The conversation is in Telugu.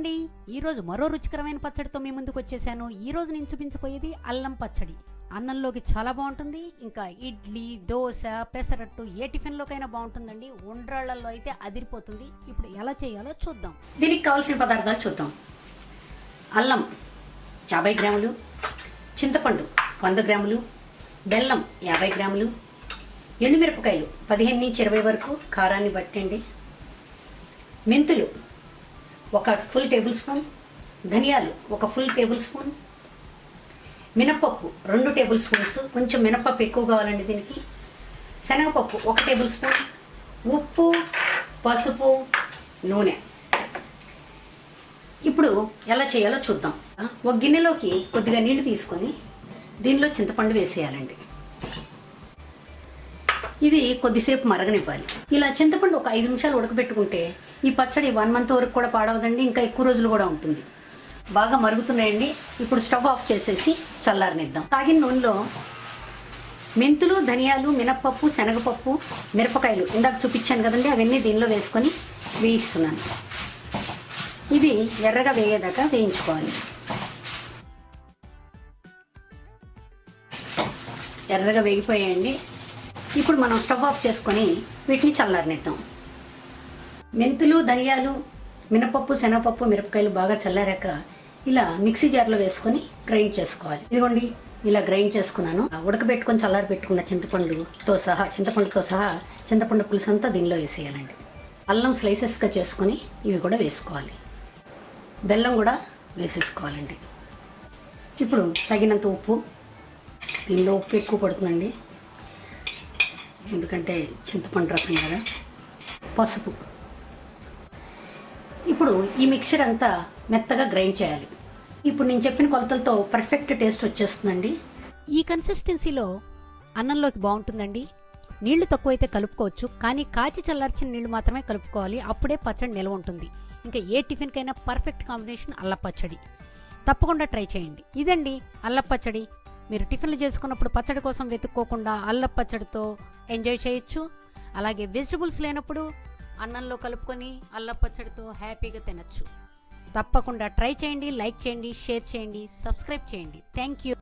అండి, ఈరోజు మరో రుచికరమైన పచ్చడితో మీ ముందుకు వచ్చేసాను. ఈరోజు నేను చూపించబోయేది అల్లం పచ్చడి. అన్నంలోకి చాలా బాగుంటుంది. ఇంకా ఇడ్లీ, దోశ, పెసరట్టు ఏ టిఫిన్లోకైనా బాగుంటుందండి. ఉండ్రాళ్ళల్లో అయితే అదిరిపోతుంది. ఇప్పుడు ఎలా చేయాలో చూద్దాం. దీనికి కావాల్సిన పదార్థాలు చూద్దాం. అల్లం 50 గ్రాములు, చింతపండు 100 గ్రాములు, బెల్లం 50 గ్రాములు, ఎండుమిరపకాయలు 15 నుంచి 20 వరకు కారాన్ని బట్టండి, మెంతులు 1 ఫుల్ టేబుల్ స్పూన్, ధనియాలు 1 ఫుల్ టేబుల్ స్పూన్, మినపప్పు 2 టేబుల్ స్పూన్స్, కొంచెం మినపప్పు ఎక్కువ కావాలండి దీనికి, శనగపప్పు 1 టేబుల్ స్పూన్, ఉప్పు, పసుపు, నూనె. ఇప్పుడు ఎలా చేయాలో చూద్దాం. ఒక గిన్నెలోకి కొద్దిగా నీళ్లు తీసుకొని దీనిలో చింతపండు వేసేయాలండి. ఇది కొద్దిసేపు మరగనివ్వాలి. ఇలా చింతపండు ఒక 5 నిమిషాలు ఉడకబెట్టుకుంటే ఈ పచ్చడి 1 మంత్ వరకు కూడా పాడవదండి, ఇంకా ఎక్కువ రోజులు కూడా ఉంటుంది. బాగా మరుగుతున్నాయండి. ఇప్పుడు స్టవ్ ఆఫ్ చేసేసి చల్లారనిద్దాం. తాగిన నూనెలో మెంతులు, ధనియాలు, మినప్పప్పు, శనగపప్పు, మిరపకాయలు ఇందాక చూపించాను కదండి, అవన్నీ దీనిలో వేసుకొని వేయిస్తున్నాను. ఇది ఎర్రగా వేయేదాకా వేయించుకోవాలి. ఎర్రగా వేగిపోయాయండి. ఇప్పుడు మనం స్టవ్ ఆఫ్ చేసుకొని వీటిని చల్లారనిద్దాం. మెంతులు, ధనియాలు, మినపప్పు, శనగపప్పు, మిరపకాయలు బాగా చల్లారాక ఇలా మిక్సీ జార్లో వేసుకొని గ్రైండ్ చేసుకోవాలి. ఇదిగోండి ఇలా గ్రైండ్ చేసుకున్నాను. ఉడకబెట్టుకొని చల్లారి పెట్టుకున్న చింతపండుతో సహా చింతపండు పులుసు అంతా దీనిలో వేసేయాలండి. అల్లం స్లైసెస్గా చేసుకొని ఇవి కూడా వేసుకోవాలి. బెల్లం కూడా వేసేసుకోవాలండి. ఇప్పుడు తగినంత ఉప్పు, దీనిలో ఉప్పు ఎక్కువ పడుతుందండి ఎందుకంటే చింతపండు రసం కదా. పసుపు. ఇప్పుడు ఈ మిక్చర్ అంతా మెత్తగా గ్రైండ్ చేయాలి. ఇప్పుడు నేను చెప్పిన కొలతలతో పర్ఫెక్ట్ టేస్ట్ వచ్చేస్తుందండి. ఈ కన్సిస్టెన్సీలో అన్నంలోకి బాగుంటుందండి. నీళ్లు తక్కువైతే కలుపుకోవచ్చు, కానీ కాచి చల్లార్చిన నీళ్లు మాత్రమే కలుపుకోవాలి. అప్పుడే పచ్చడి నిల్వ ఉంటుంది. ఇంకా ఏ టిఫిన్కైనా పర్ఫెక్ట్ కాంబినేషన్ అల్ల పచ్చడి. తప్పకుండా ట్రై చేయండి. ఇదండి అల్ల పచ్చడి. మీరు టిఫిన్లు చేసుకున్నప్పుడు పచ్చడి కోసం వెతుక్కోకుండా అల్ల పచ్చడితో ఎంజాయ్ చేయొచ్చు. అలాగే వెజిటబుల్స్ లేనప్పుడు అన్నంలో కలుపుకొని అల్ల పచ్చడితో హ్యాపీగా తినచ్చు. తప్పకుండా ట్రై చేయండి, లైక్ చేయండి, షేర్ చేయండి, సబ్స్క్రైబ్ చేయండి. Thank you.